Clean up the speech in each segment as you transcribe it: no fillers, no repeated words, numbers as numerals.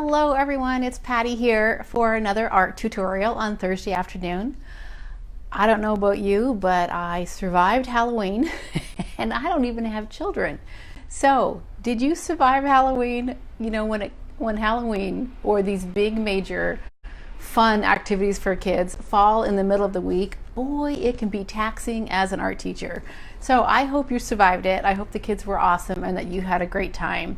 Hello everyone, it's Patty here for another art tutorial on Thursday afternoon. I don't know about you, but I survived Halloween and I don't even have children. So, did you survive Halloween? You know, when Halloween or these big major fun activities for kids fall in the middle of the week, boy, it can be taxing as an art teacher. So I hope you survived it. I hope the kids were awesome and that you had a great time.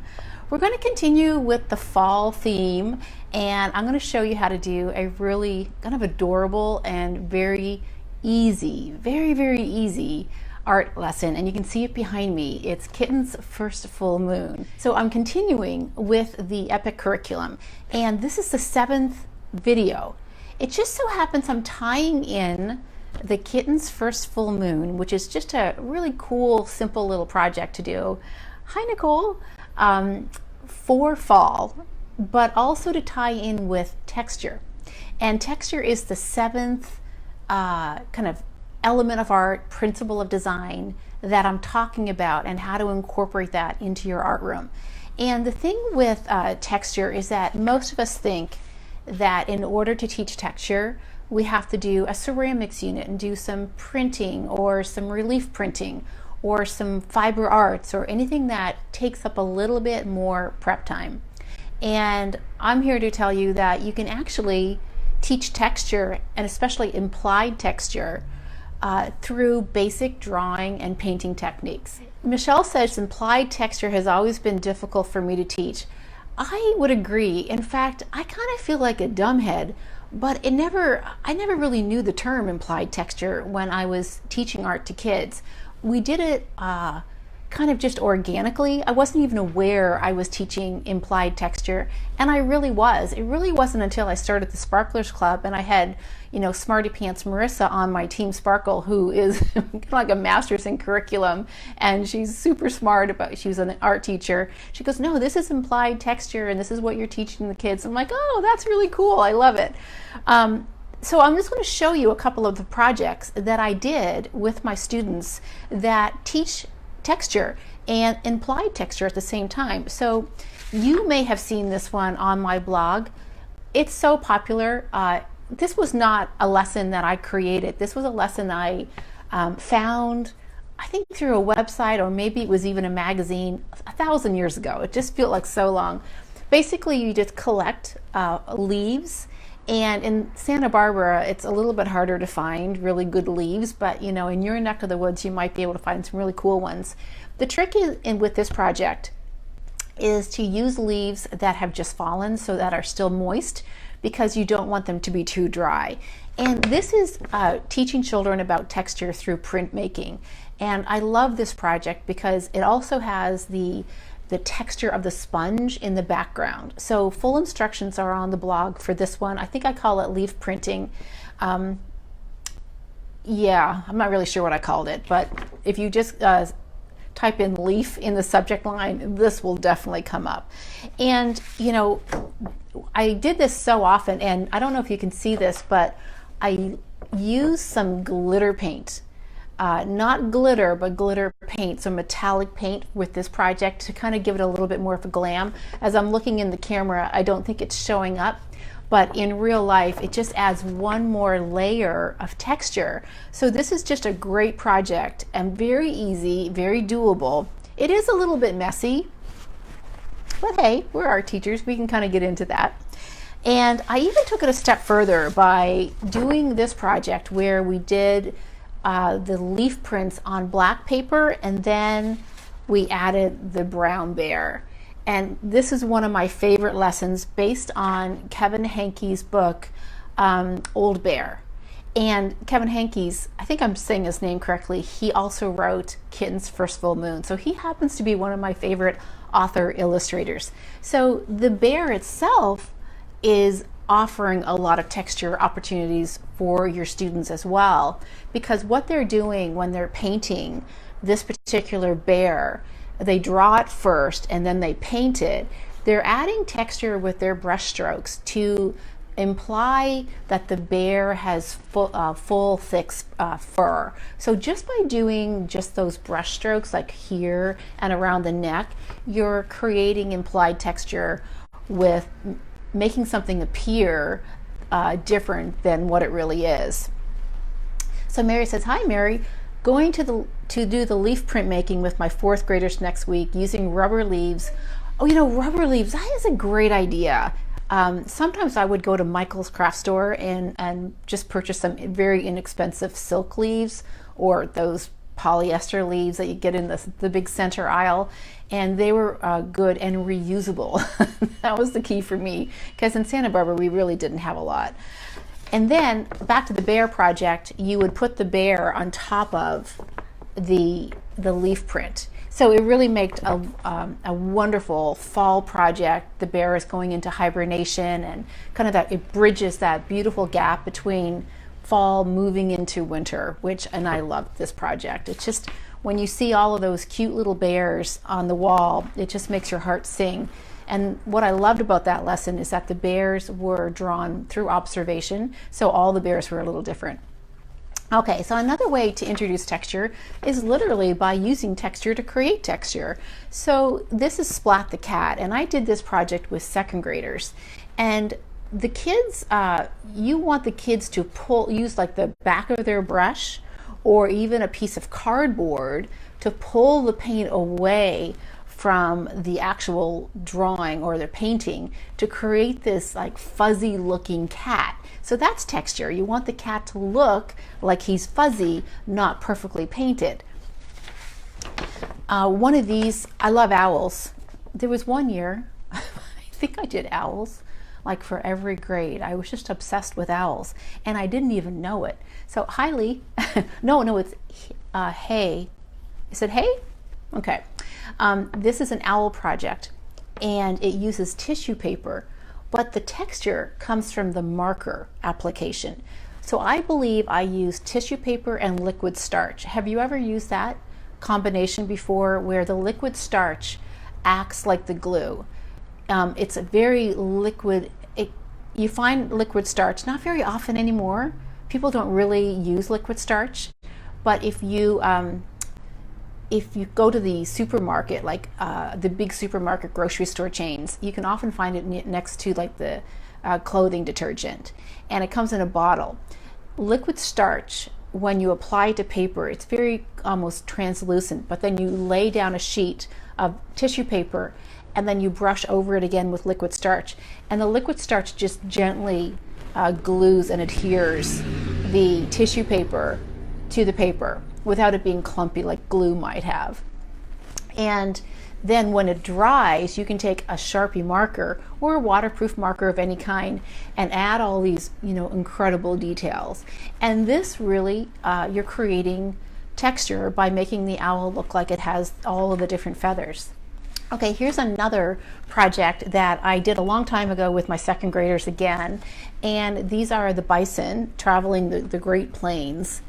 We're going to continue with the fall theme, and I'm going to show you how to do a really kind of adorable and very easy, very easy art lesson. And you can see it behind me. It's Kittens First Full Moon. So I'm continuing with the epic curriculum, and this is the 7th video. It just so happens I'm tying in the Kittens First Full Moon, which is just a really cool, simple little project to do. Hi, Nicole. For fall, but also to tie in with texture. And texture is the 7th kind of element of art, principle of design that I'm talking about, and how to incorporate that into your art room. And the thing with texture is that most of us think that in order to teach texture, we have to do a ceramics unit and do some printing or some relief printing or some fiber arts or anything that takes up a little bit more prep time. And I'm here to tell you that you can actually teach texture, and especially implied texture, through basic drawing and painting techniques. Michelle says implied texture has always been difficult for me to teach. I would agree. In fact, I kind of feel like a dumbhead, but I never really knew the term implied texture when I was teaching art to kids. We did it kind of just organically. I wasn't even aware I was teaching implied texture, and I really was. It really wasn't until I started the Sparklers Club and I had, you know, Smarty Pants Marissa on my team Sparkle, who is like a master's in curriculum, and she's super smart about, she was an art teacher. She goes, no, this is implied texture and this is what you're teaching the kids. I'm like, oh, that's really cool. I love it. So I'm just going to show you a couple of the projects that I did with my students that teach texture and implied texture at the same time. So you may have seen this one on my blog. It's so popular. This was not a lesson that I created. This was a lesson I found, I think, through a website, or maybe it was even a magazine 1,000 years ago. It just feels like so long. Basically, you just collect leaves. And in Santa Barbara, it's a little bit harder to find really good leaves, but you know, in your neck of the woods, you might be able to find some really cool ones. The trick with this project is to use leaves that have just fallen, so that are still moist, because you don't want them to be too dry. And this is teaching children about texture through printmaking. And I love this project because it also has the texture of the sponge in the background. So full instructions are on the blog for this one. I think I call it leaf printing. Yeah, I'm not really sure what I called it, but if you just type in leaf in the subject line, this will definitely come up. And you know, I did this so often, and I don't know if you can see this, but I used some glitter paint. Not glitter, but glitter paint, so metallic paint with this project to kind of give it a little bit more of a glam. As I'm looking in the camera, I don't think it's showing up, but in real life, it just adds one more layer of texture. So this is just a great project and very easy, very doable. It is a little bit messy, but hey, we're art teachers. We can kind of get into that. And I even took it a step further by doing this project where we did the leaf prints on black paper, and then we added the brown bear. And this is one of my favorite lessons based on Kevin Hankey's book, Old Bear. And Kevin Hankey's, I think I'm saying his name correctly, he also wrote Kittens First Full Moon. So he happens to be one of my favorite author illustrators. So the bear itself is offering a lot of texture opportunities for your students as well, because what they're doing when they're painting this particular bear, they draw it first and then they paint it. They're adding texture with their brush strokes to imply that the bear has full thick fur. So just by doing just those brush strokes, like here and around the neck, you're creating implied texture with making something appear different than what it really is. So Mary says, hi Mary, going to do the leaf print making with my 4th graders next week using rubber leaves. Oh, rubber leaves, that is a great idea. Sometimes I would go to Michael's craft store and just purchase some very inexpensive silk leaves, or those polyester leaves that you get in the big center aisle, and they were good and reusable. That was the key for me, because in Santa Barbara we really didn't have a lot. And then back to the bear project, you would put the bear on top of the leaf print. So it really made a wonderful fall project. The bear is going into hibernation, and kind of that, it bridges that beautiful gap between fall moving into winter, and I love this project. It's just, when you see all of those cute little bears on the wall, it just makes your heart sing. And what I loved about that lesson is that the bears were drawn through observation, so all the bears were a little different. Okay, so another way to introduce texture is literally by using texture to create texture. So this is Splat the Cat, and I did this project with 2nd graders. And the kids, you want the kids to use like the back of their brush or even a piece of cardboard to pull the paint away from the actual drawing or the painting to create this like fuzzy looking cat. So that's texture. You want the cat to look like he's fuzzy, not perfectly painted. One of these, I love owls. There was one year, I think I did owls like for every grade. I was just obsessed with owls and I didn't even know it. So Hailey, no, it's Hay. You said Hay? Okay. This is an owl project, and it uses tissue paper, but the texture comes from the marker application. So I believe I used tissue paper and liquid starch. Have you ever used that combination before, where the liquid starch acts like the glue? It's a very liquid. You find liquid starch not very often anymore. People don't really use liquid starch, but if you go to the supermarket, like the big supermarket grocery store chains, you can often find it next to like the clothing detergent, and it comes in a bottle. Liquid starch, when you apply it to paper, it's very almost translucent, but then you lay down a sheet of tissue paper and then you brush over it again with liquid starch, and the liquid starch just gently glues and adheres the tissue paper to the paper without it being clumpy like glue might have. And then when it dries, you can take a Sharpie marker or a waterproof marker of any kind and add all these, incredible details. And this really, you're creating texture by making the owl look like it has all of the different feathers. Okay, here's another project that I did a long time ago with my 2nd graders again. And these are the bison traveling the Great Plains.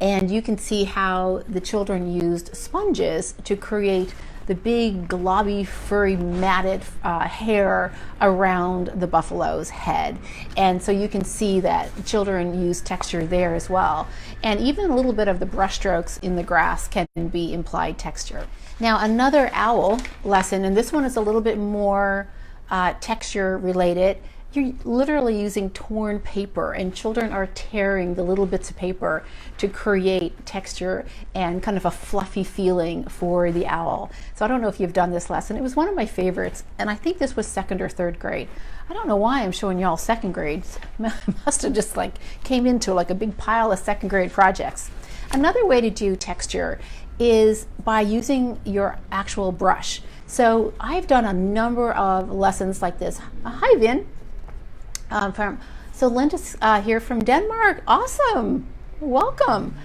And you can see how the children used sponges to create the big globby furry matted hair around the buffalo's head. And so you can see that children use texture there as well. And even a little bit of the brush strokes in the grass can be implied texture. Now another owl lesson, and this one is a little bit more texture related. You're literally using torn paper, and children are tearing the little bits of paper to create texture and kind of a fluffy feeling for the owl. So I don't know if you've done this lesson. It was one of my favorites, and I think this was 2nd or 3rd grade. I don't know why I'm showing y'all 2nd grades. Must have just like came into like a big pile of 2nd grade projects. Another way to do texture is by using your actual brush. So I've done a number of lessons like this. Hi Vin. So Linda's here from Denmark. Awesome. Welcome.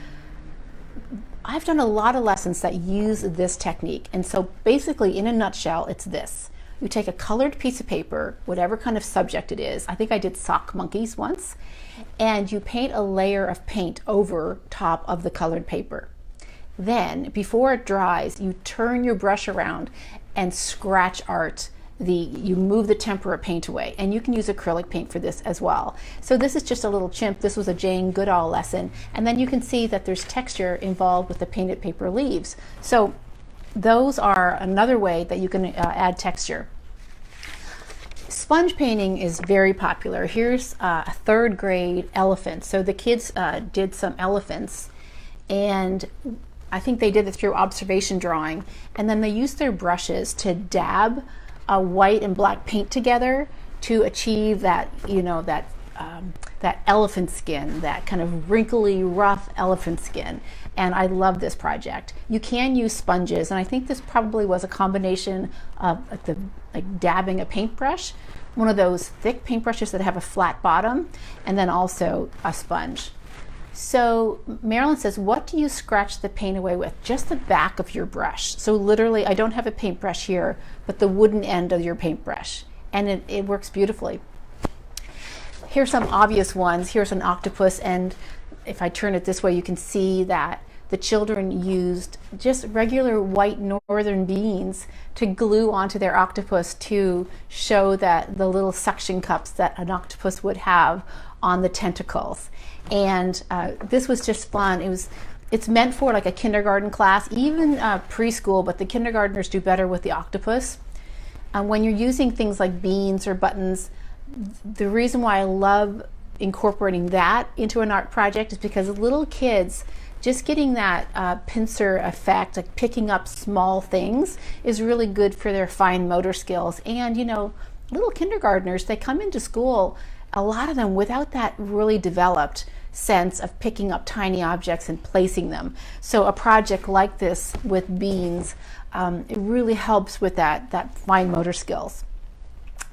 I've done a lot of lessons that use this technique. And so basically, in a nutshell, it's this. You take a colored piece of paper, whatever kind of subject it is. I think I did sock monkeys once. And you paint a layer of paint over top of the colored paper. Then, before it dries, you turn your brush around and scratch art. You move the tempera paint away, and you can use acrylic paint for this as well. So this is just a little chimp. This was a Jane Goodall lesson, and then you can see that there's texture involved with the painted paper leaves. So those are another way that you can add texture. sponge painting is very popular. Here's a third grade elephant. So the kids did some elephants, and I think they did it through observation drawing, and then they used their brushes to dab white and black paint together to achieve that, you know, that elephant skin, that kind of wrinkly, rough elephant skin. And I love this project. You can use sponges, and I think this probably was a combination of like dabbing a paintbrush, one of those thick paintbrushes that have a flat bottom, and then also a sponge. So Marilyn says, what do you scratch the paint away with? Just the back of your brush. So literally, I don't have a paintbrush here, but the wooden end of your paintbrush. And it works beautifully. Here's some obvious ones. Here's an octopus, and if I turn it this way, you can see that the children used just regular white northern beans to glue onto their octopus to show that the little suction cups that an octopus would have on the tentacles. And this was just fun. It's meant for like a kindergarten class, even preschool, but the kindergartners do better with the octopus. When you're using things like beans or buttons, the reason why I love incorporating that into an art project is because little kids, just getting that pincer effect, like picking up small things, is really good for their fine motor skills. And you know, little kindergartners, they come into school, a lot of them, without that really developed sense of picking up tiny objects and placing them. So a project like this with beans, it really helps with that fine motor skills.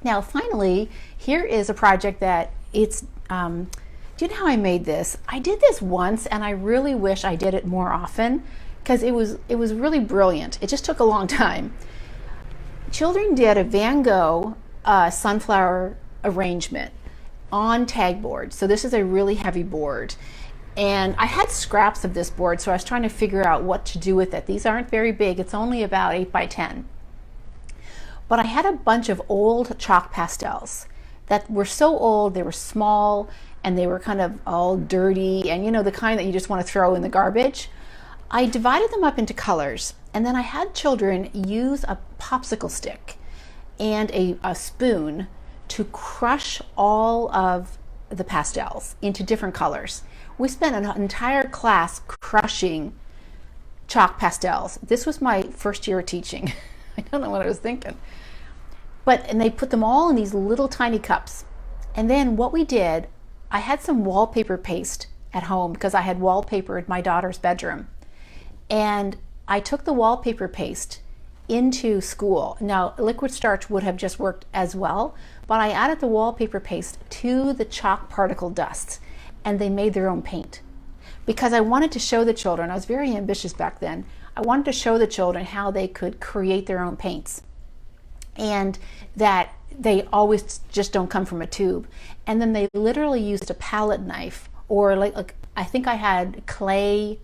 Now finally, here is a project that it's, do you know how I made this? I did this once, and I really wish I did it more often, because it was really brilliant. It just took a long time. Children did a Van Gogh sunflower arrangement on tag board. So this is a really heavy board, and I had scraps of this board, so I was trying to figure out what to do with it. These aren't very big. It's only about 8 by 10. But I had a bunch of old chalk pastels that were so old, they were small, and they were kind of all dirty, and you know, the kind that you just want to throw in the garbage. I divided them up into colors, and then I had children use a popsicle stick and a spoon to crush all of the pastels into different colors. We spent an entire class crushing chalk pastels. This was my first year of teaching. I don't know what I was thinking. And they put them all in these little tiny cups. And then what we did, I had some wallpaper paste at home because I had wallpaper in my daughter's bedroom. And I took the wallpaper paste into school. Now, liquid starch would have just worked as well, but I added the wallpaper paste to the chalk particle dust, and they made their own paint. Because I wanted to show the children, I was very ambitious back then, I wanted to show the children how they could create their own paints, and that they always just don't come from a tube. And then they literally used a palette knife, or like I think I had clay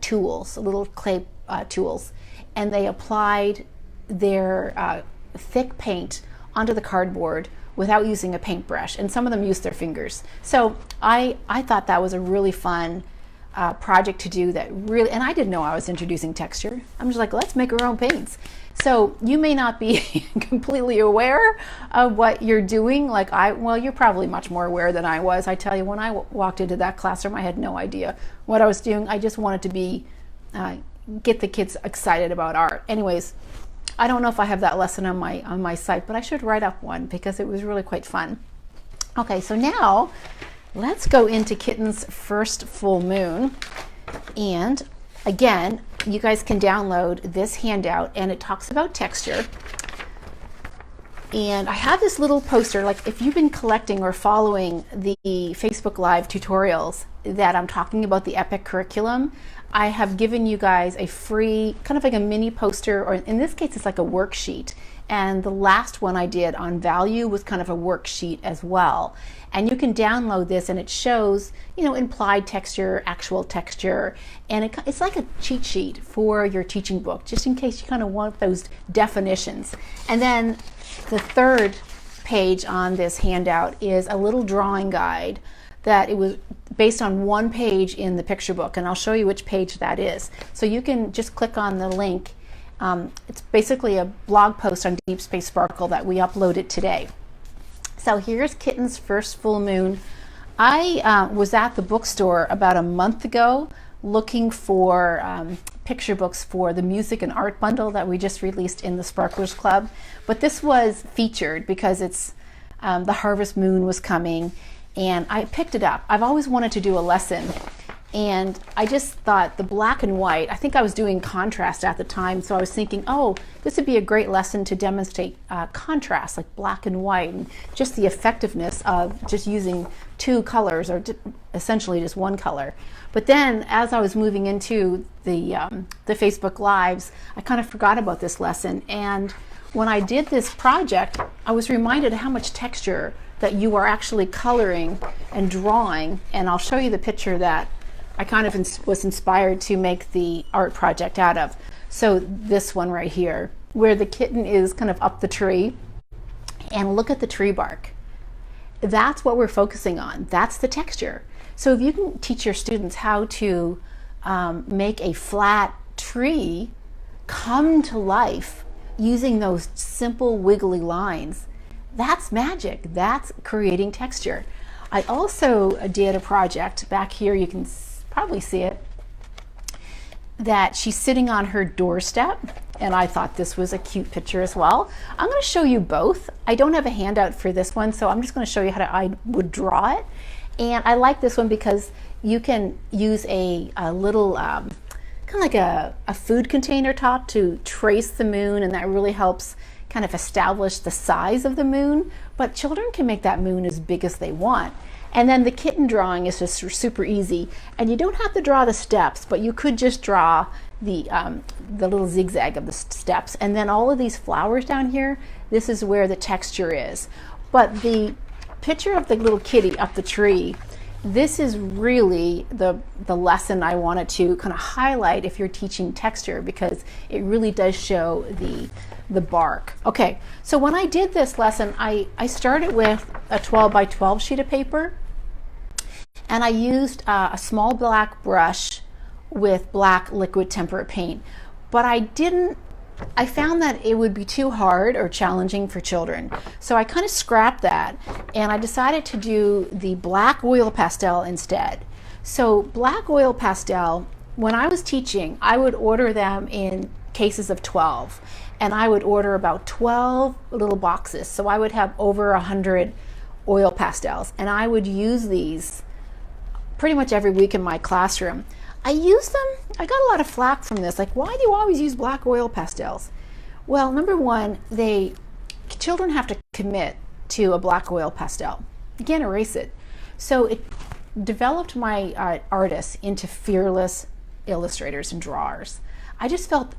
tools, little clay tools, and they applied their thick paint onto the cardboard without using a paintbrush, and some of them used their fingers. So I thought that was a really fun project to do, that really, and I didn't know I was introducing texture. I'm just like, let's make our own paints. So you may not be completely aware of what you're doing. Like well, you're probably much more aware than I was. I tell you, when I walked into that classroom, I had no idea what I was doing. I just wanted to be, get the kids excited about art. Anyways, I don't know if I have that lesson on my site, but I should write up one because it was really quite fun. Okay, so now let's go into Kittens First Full Moon. And again, you guys can download this handout, and it talks about texture. And I have this little poster, like if you've been collecting or following the Facebook Live tutorials that I'm talking about the EPIC curriculum, I have given you guys a free, kind of like a mini poster, or in this case, it's like a worksheet. And the last one I did on value was kind of a worksheet as well. And you can download this, and it shows, you know, implied texture, actual texture, and it's like a cheat sheet for your teaching book, just in case you kind of want those definitions. And then the third page on this handout is a little drawing guide that it was based on one page in the picture book, and I'll show you which page that is. So you can just click on the link. It's basically a blog post on Deep Space Sparkle that we uploaded today. So here's Kittens First Full Moon. I was at the bookstore about a month ago looking for picture books for the music and art bundle that we just released in the Sparklers Club. But this was featured because it's the Harvest Moon was coming, and I picked it up. I've always wanted to do a lesson, and I just thought the black and white, I think I was doing contrast at the time, so I was thinking, oh, this would be a great lesson to demonstrate contrast, like black and white, and just the effectiveness of just using two colors, or essentially just one color. But then as I was moving into the Facebook Lives, I kind of forgot about this lesson, and when I did this project, I was reminded of how much texture that you are actually coloring and drawing, and I'll show you the picture that I kind of was inspired to make the art project out of. So this one right here, where the kitten is kind of up the tree, and look at the tree bark. That's what we're focusing on. That's the texture. So if you can teach your students how to make a flat tree come to life using those simple wiggly lines, that's magic. That's creating texture. I also did a project back here, you can probably see it, that she's sitting on her doorstep, and I thought this was a cute picture as well. I'm going to show you both. I don't have a handout for this one, so I'm just going to show you how I would draw it. And I like this one because you can use a little kind of like a food container top to trace the moon, and that really helps kind of establish the size of the moon. But children can make that moon as big as they want. And then the kitten drawing is just super easy, and you don't have to draw the steps, but you could just draw the little zigzag of the steps. And then all of these flowers down here, this is where the texture is. But the picture of the little kitty up the tree, this is really the lesson I wanted to kind of highlight if you're teaching texture, because it really does show the bark. Okay, so when I did this lesson, I started with a 12 by 12 sheet of paper, and I used a small black brush with black liquid tempera paint. But I found that it would be too hard or challenging for children. So I kind of scrapped that, and I decided to do the black oil pastel instead. So black oil pastel, when I was teaching, I would order them in cases of 12, and I would order about 12 little boxes. So I would have over 100 oil pastels, and I would use these pretty much every week in my classroom. I use them, I got a lot of flack from this, like, why do you always use black oil pastels? Well, number one, children have to commit to a black oil pastel. You can't erase it. So it developed my artists into fearless illustrators and drawers. I just felt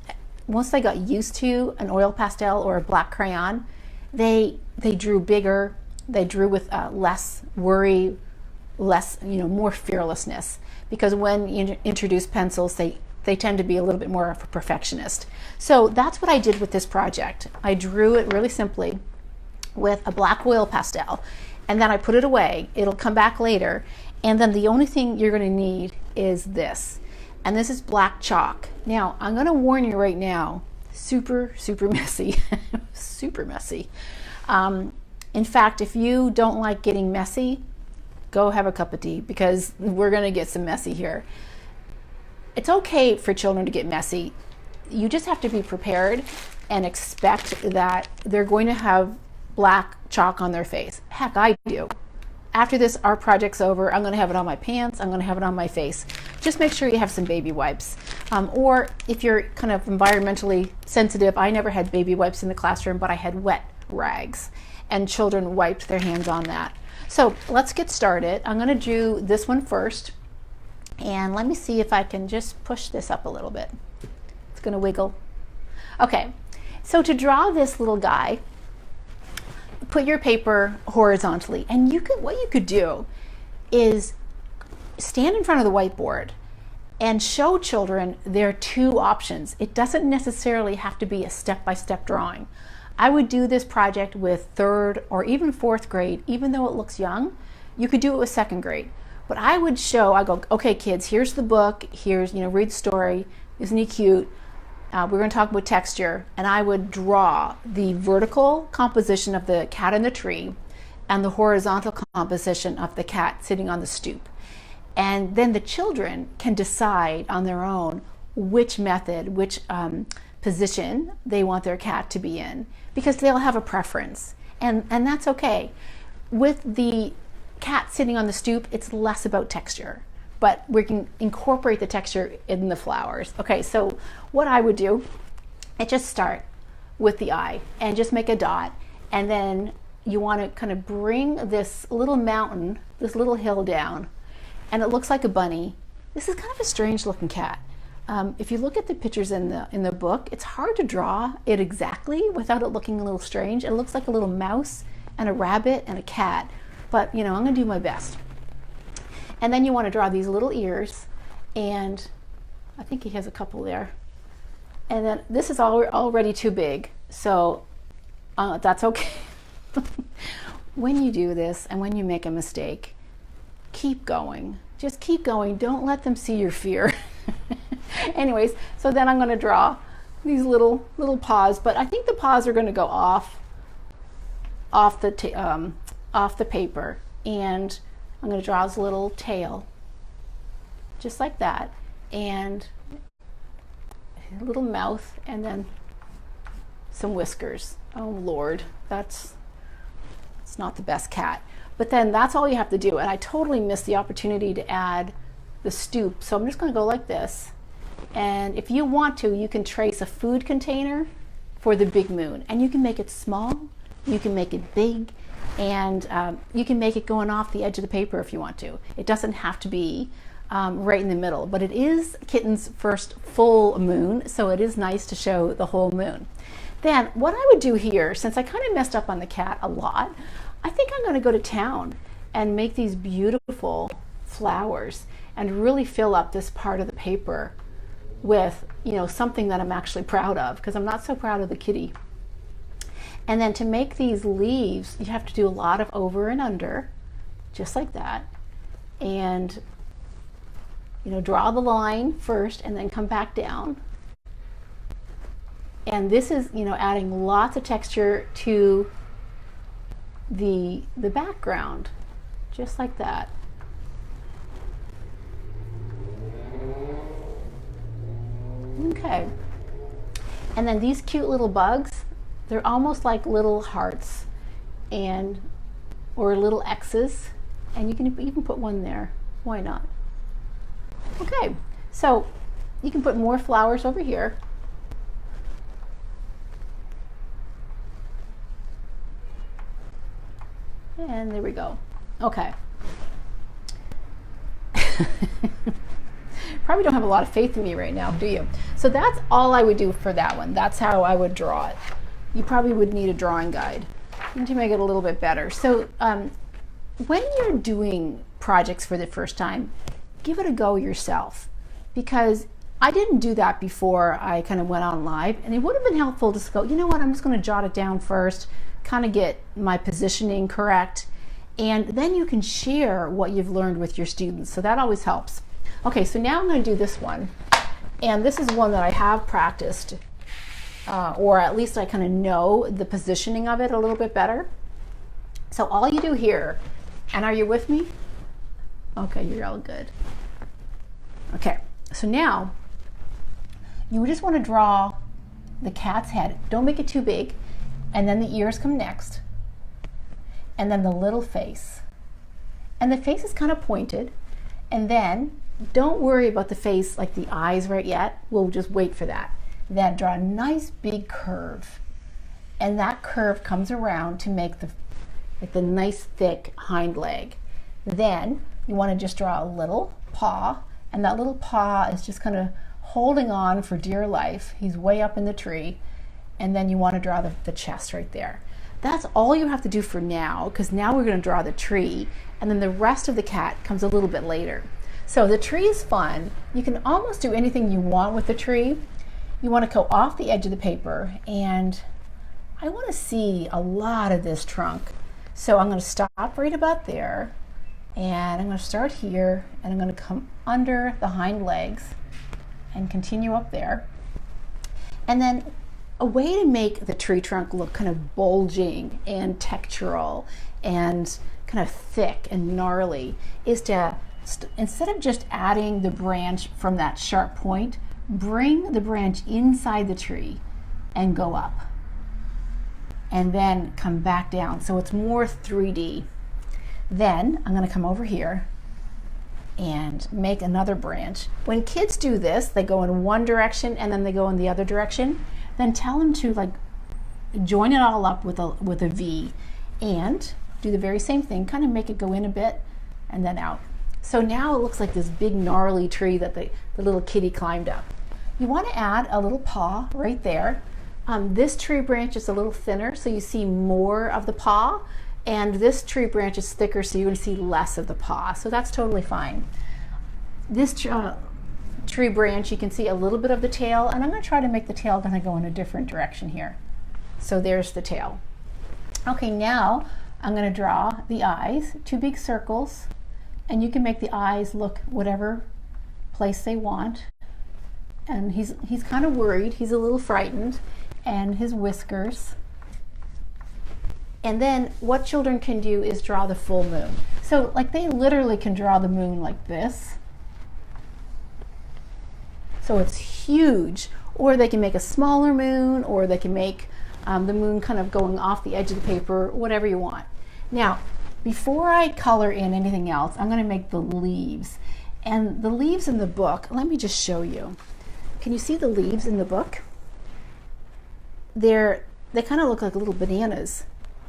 once they got used to an oil pastel or a black crayon, they drew bigger, they drew with less worry, less, more fearlessness. Because when you introduce pencils, they tend to be a little bit more of a perfectionist. So that's what I did with this project. I drew it really simply with a black oil pastel, and then I put it away. It'll come back later, and then the only thing you're going to need is this. And this is black chalk. Now, I'm going to warn you right now, super messy. Super messy. In fact, if you don't like getting messy, go have a cup of tea, because we're going to get some messy here. It's okay for children to get messy. You just have to be prepared and expect that they're going to have black chalk on their face. Heck, I do. After this art project's over, I'm going to have it on my pants, I'm going to have it on my face. Just make sure you have some baby wipes. Or if you're kind of environmentally sensitive, I never had baby wipes in the classroom, but I had wet rags, and children wiped their hands on that. So let's get started. I'm going to do this one first, and let me see if I can just push this up a little bit. It's going to wiggle. Okay, so to draw this little guy, put your paper horizontally, and what you could do is stand in front of the whiteboard and show children there are two options. It doesn't necessarily have to be a step-by-step drawing. I would do this project with 3rd or even 4th grade, even though it looks young. You could do it with 2nd grade. But I go, okay kids, here's the book, here's, read the story, isn't he cute? We're going to talk about texture, and I would draw the vertical composition of the cat in the tree, and the horizontal composition of the cat sitting on the stoop. And then the children can decide on their own which method, which position they want their cat to be in, because they'll have a preference, and that's okay. With the cat sitting on the stoop, it's less about texture, but we can incorporate the texture in the flowers. Okay, so what I would do is just start with the eye and just make a dot, and then you want to kind of bring this little mountain, this little hill down, and it looks like a bunny. This is kind of a strange looking cat. If you look at the pictures in the book, it's hard to draw it exactly without it looking a little strange. It looks like a little mouse and a rabbit and a cat, but I'm going to do my best. And then you want to draw these little ears, and I think he has a couple there. And then this is already too big, so that's okay. When you do this and when you make a mistake, keep going. Just keep going. Don't let them see your fear. Anyways, so then I'm going to draw these little paws, but I think the paws are going to go off the paper, and I'm going to draw his little tail, just like that, and a little mouth, and then some whiskers. Oh Lord, it's not the best cat. But then that's all you have to do, and I totally missed the opportunity to add the stoop, so I'm just going to go like this. And if you want to, you can trace a food container for the big moon, and you can make it small, you can make it big, and you can make it going off the edge of the paper if you want to. It doesn't have to be right in the middle, but it is Kitten's first full moon, so it is nice to show the whole moon. Then what I would do here, since I kind of messed up on the cat a lot, I think I'm going to go to town and make these beautiful flowers and really fill up this part of the paper with something that I'm actually proud of, because I'm not so proud of the kitty. And then to make these leaves, you have to do a lot of over and under, just like that, and draw the line first and then come back down. And this is adding lots of texture to the background, just like that. Okay, and then these cute little bugs, they're almost like little hearts or little X's, and you can even put one there. Why not? Okay, so you can put more flowers over here. And there we go. Okay. Probably don't have a lot of faith in me right now, do you? So that's all I would do for that one. That's how I would draw it. You probably would need a drawing guide to make it a little bit better. So when you're doing projects for the first time, give it a go yourself, because I didn't do that before I kind of went on live, and it would have been helpful to just go, you know what, I'm just going to jot it down first, kind of get my positioning correct, and then you can share what you've learned with your students. So that always helps. Okay, so now I'm going to do this one, and this is one that I have practiced, or at least I kind of know the positioning of it a little bit better. So all you do here, and are you with me? Okay, you're all good. Okay, so now you just want to draw the cat's head. Don't make it too big, and then the ears come next, and then the little face. And the face is kind of pointed, and then don't worry about the face, like the eyes right yet. We'll just wait for that. Then draw a nice big curve, and that curve comes around to make the nice thick hind leg. Then you want to just draw a little paw, and that little paw is just kind of holding on for dear life. He's way up in the tree, and then you want to draw the chest right there. That's all you have to do for now, because now we're going to draw the tree, and then the rest of the cat comes a little bit later. So the tree is fun. You can almost do anything you want with the tree. You want to go off the edge of the paper, and I want to see a lot of this trunk. So I'm going to stop right about there, and I'm going to start here, and I'm going to come under the hind legs and continue up there. And then A way to make the tree trunk look kind of bulging and textural and kind of thick and gnarly is to, instead of just adding the branch from that sharp point, bring the branch inside the tree and go up. And then come back down. So it's more 3D. Then I'm going to come over here and make another branch. When kids do this, they go in one direction and then they go in the other direction. Then tell them to like join it all up with a V and do the very same thing, kind of make it go in a bit and then out. So now it looks like this big gnarly tree that the little kitty climbed up. You want to add a little paw right there. This tree branch is a little thinner, so you see more of the paw, and this tree branch is thicker, so you're going to see less of the paw. So that's totally fine. This tree branch, you can see a little bit of the tail, and I'm going to try to make the tail kind of go in a different direction here. So there's the tail. Okay, now I'm going to draw the eyes, 2 big circles, and you can make the eyes look whatever place they want. And he's kind of worried, he's a little frightened, and his whiskers. And then what children can do is draw the full moon. So like they literally can draw the moon like this. So it's huge. Or they can make a smaller moon, or they can make the moon kind of going off the edge of the paper, whatever you want. Now, before I color in anything else, I'm going to make the leaves. And the leaves in the book, let me just show you. Can you see the leaves in the book? They kind of look like little bananas.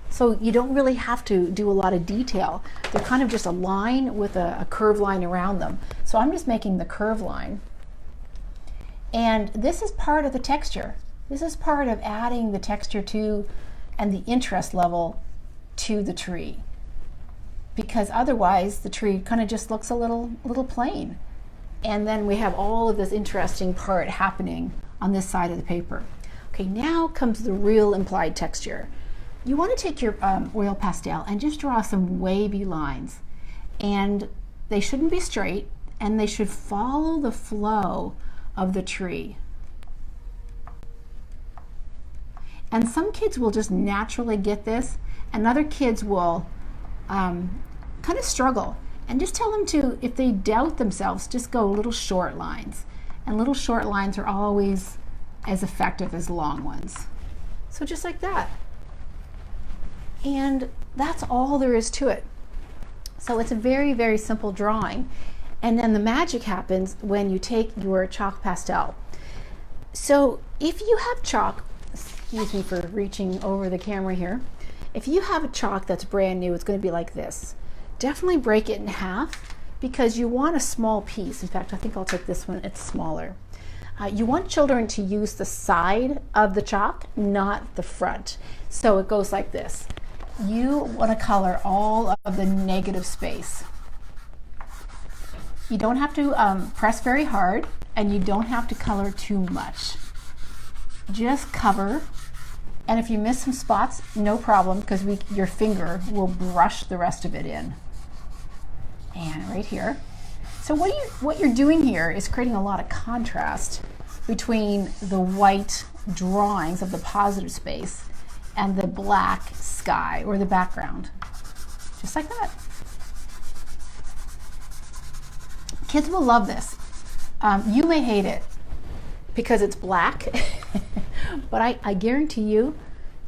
So you don't really have to do a lot of detail. They're kind of just a line with a curved line around them. So I'm just making the curved line. And this is part of the texture. This is part of adding the texture to and the interest level to the tree. Because otherwise the tree kind of just looks a little plain. And then we have all of this interesting part happening on this side of the paper. Okay, now comes the real implied texture. You want to take your oil pastel and just draw some wavy lines. And they shouldn't be straight, and they should follow the flow of the tree. And some kids will just naturally get this, and other kids will kind of struggle. And just tell them to, if they doubt themselves, just go little short lines. And little short lines are always as effective as long ones. So just like that. And that's all there is to it. So it's a very, very simple drawing. And then the magic happens when you take your chalk pastel. So if you have chalk, excuse me for reaching over the camera here. If you have a chalk that's brand new, it's going to be like this. Definitely break it in half because you want a small piece. In fact, I think I'll take this one, it's smaller. You want children to use the side of the chalk, not the front. So it goes like this. You want to color all of the negative space. You don't have to press very hard, and you don't have to color too much. Just cover, and if you miss some spots, no problem, because your finger will brush the rest of it in. And right here. So what you're doing here is creating a lot of contrast between the white drawings of the positive space and the black sky or the background. Just like that. Kids will love this. You may hate it because it's black, but I guarantee you,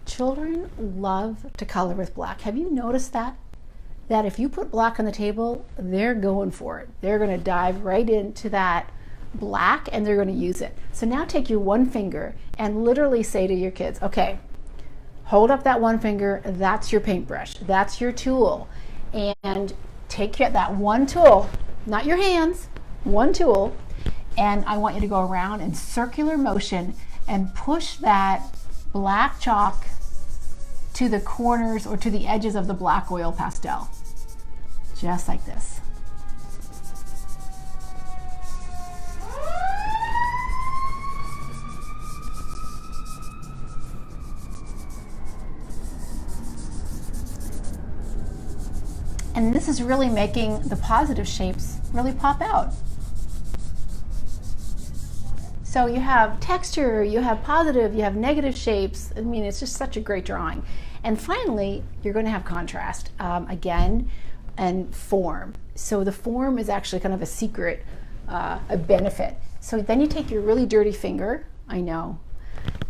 children love to color with black. Have you noticed that? That if you put black on the table, they're going for it. They're going to dive right into that black and they're going to use it. So now take your one finger and literally say to your kids, okay, hold up that one finger, that's your paintbrush, that's your tool. And take that one tool, not your hands, one tool, and I want you to go around in circular motion and push that black chalk to the corners or to the edges of the black oil pastel. Just like this. And this is really making the positive shapes really pop out. So So you have texture, you have positive, you have negative shapes. I mean, it's just such a great drawing. And finally, you're going to have contrast again, and form. So the form is actually kind of a secret, a benefit. So then you take your really dirty finger, I know,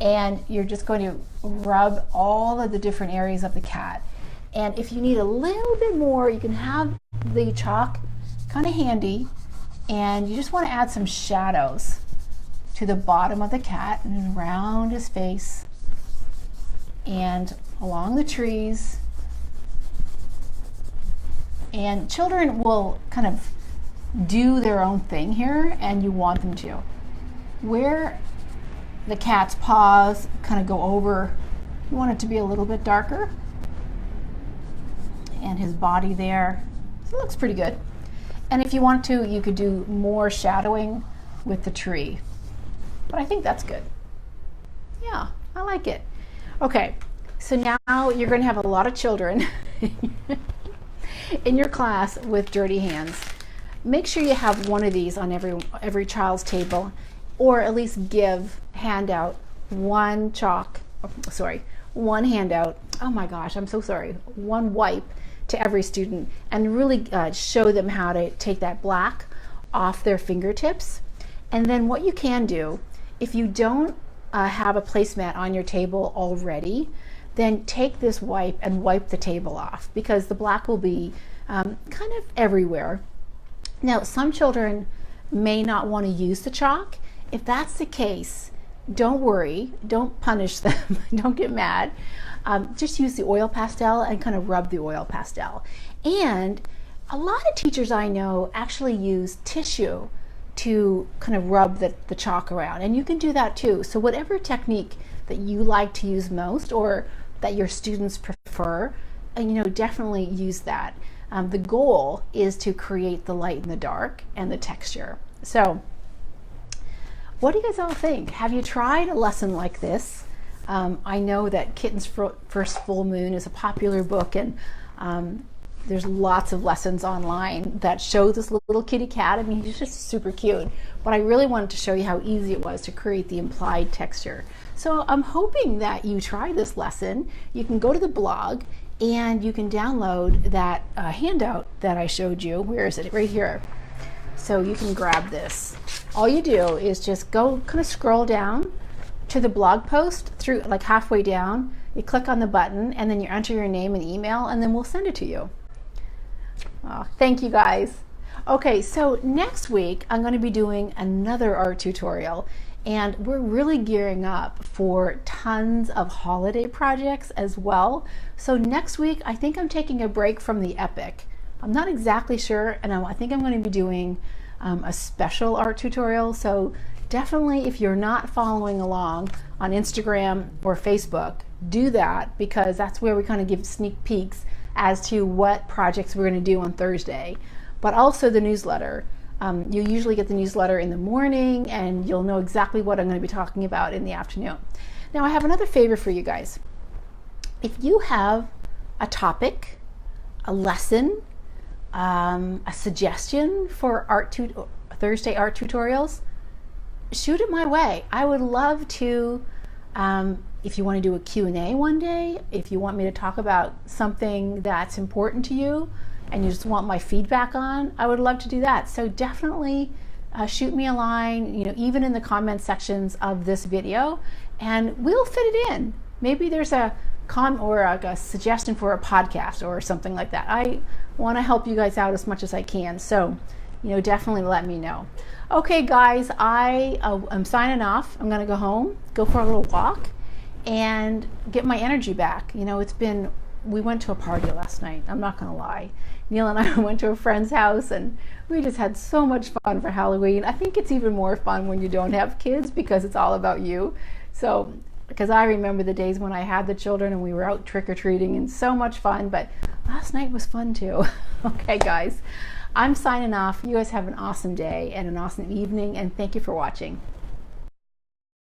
and you're just going to rub all of the different areas of the cat. And if you need a little bit more, you can have the chalk kind of handy, and you just want to add some shadows to the bottom of the cat and around his face and along the trees. And children will kind of do their own thing here, and you want them to. Where the cat's paws kind of go over, you want it to be a little bit darker. And his body there, so it looks pretty good. And if you want to, you could do more shadowing with the tree. But I think that's good. Yeah, I like it. Okay, so now you're going to have a lot of children in your class with dirty hands. Make sure you have one of these on every child's table, or at least hand out one handout. Oh my gosh, I'm so sorry. One wipe to every student, and really show them how to take that black off their fingertips. And then what you can do, if you don't have a placemat on your table already, then take this wipe and wipe the table off, because the black will be kind of everywhere. Now, some children may not want to use the chalk. If that's the case, don't worry, don't punish them, don't get mad. Just use the oil pastel and kind of rub the oil pastel. And a lot of teachers I know actually use tissue to kind of rub the chalk around, and you can do that too. So whatever technique that you like to use most, or that your students prefer, definitely use that. The goal is to create the light and the dark and the texture. So what do you guys all think? Have you tried a lesson like this? I know that Kittens First Full Moon is a popular book, and there's lots of lessons online that show this little kitty cat. I mean, he's just super cute. But I really wanted to show you how easy it was to create the implied texture. So I'm hoping that you try this lesson. You can go to the blog and you can download that handout that I showed you. Where is it? Right here. So you can grab this. All you do is just go kind of scroll down to the blog post, through like halfway down. You click on the button, and then you enter your name and email, and then we'll send it to you. Oh, thank you guys. Okay, so next week I'm going to be doing another art tutorial, and we're really gearing up for tons of holiday projects as well. So next week I think I'm taking a break from the epic. I'm not exactly sure, and I think I'm going to be doing a special art tutorial. So definitely, if you're not following along on Instagram or Facebook, do that, because that's where we kind of give sneak peeks as to what projects we're going to do on Thursday. But also the newsletter. You usually get the newsletter in the morning, and you'll know exactly what I'm going to be talking about in the afternoon. Now, I have another favor for you guys. If you have a topic, a lesson, a suggestion for Thursday art tutorials, shoot it my way. I would love to, if you want to do a Q&A one day, if you want me to talk about something that's important to you and you just want my feedback on, I would love to do that. So definitely shoot me a line, even in the comment sections of this video, and we'll fit it in. Maybe there's a suggestion for a podcast or something like that. I want to help you guys out as much as I can. So, definitely let me know. Okay, guys, I'm signing off. I'm going to go home, go for a little walk, and get my energy back. We went to a party last night. I'm not going to lie. Neil and I went to a friend's house, and we just had so much fun for Halloween. I think it's even more fun when you don't have kids, because it's all about you. So, because I remember the days when I had the children and we were out trick-or-treating, and so much fun, but last night was fun too. Okay, guys, I'm signing off. You guys have an awesome day and an awesome evening, and thank you for watching.